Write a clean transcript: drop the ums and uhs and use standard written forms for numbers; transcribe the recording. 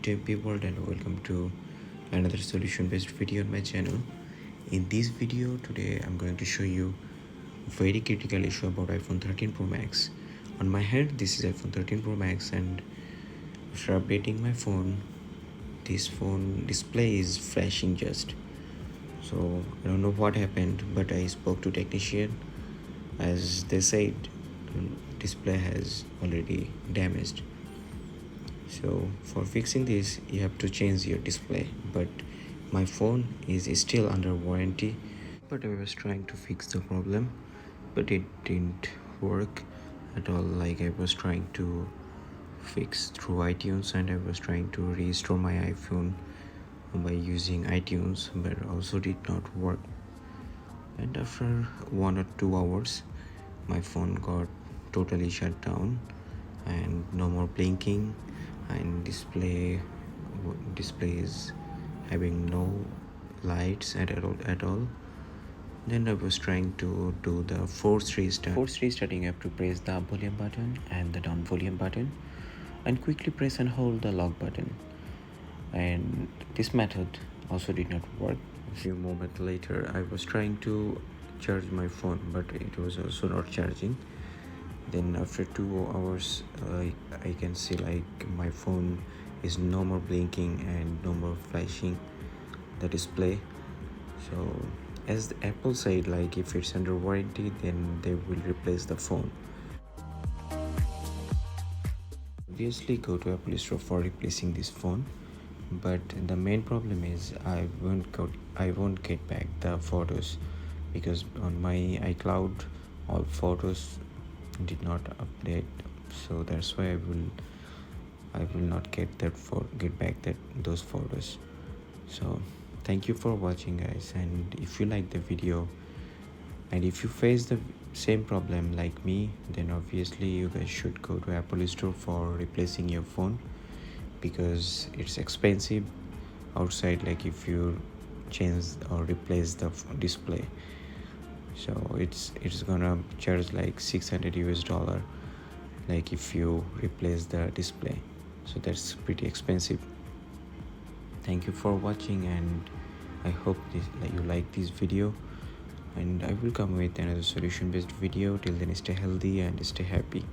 day people, and welcome to another solution based video on my channel. In this video today I'm going to show you very critical issue about iPhone 13 Pro Max. On my hand this is iPhone 13 Pro Max, and after updating my phone, this phone display is flashing just. So I don't know what happened, but I spoke to technician. As they said, display has already damaged. So for fixing this you have to change your display, but my phone is still under warranty. But I was trying to fix the problem, but it didn't work at all. Like, I was trying to fix through iTunes, and I was trying to restore my iPhone by using iTunes, but also did not work. And after 1 or 2 hours my phone got totally shut down, and no more blinking, and display is having no lights at all. Then I was trying to do the force restart. Force restarting, you have to press the up volume button and the down volume button, and quickly press and hold the lock button. And this method also did not work. A few moments later I was trying to charge my phone, but it was also not charging. Then after 2 hours I can see like my phone is no more blinking and no more flashing the display. So as the Apple said, like, if it's under warranty then they will replace the phone. Obviously go to Apple Store for replacing this phone, but the main problem is I won't get back the photos, because on my iCloud all photos did not update. So that's why I will not get back those photos. So thank you for watching, guys, and if you like the video and if you face the same problem like me, then obviously you guys should go to Apple Store for replacing your phone, because it's expensive outside, like if you change or replace the display. So it's gonna charge like $600 like if you replace the display. So that's pretty expensive. Thank you for watching, and I hope you like this video, and I will come with another solution based video. Till then, stay healthy and stay happy.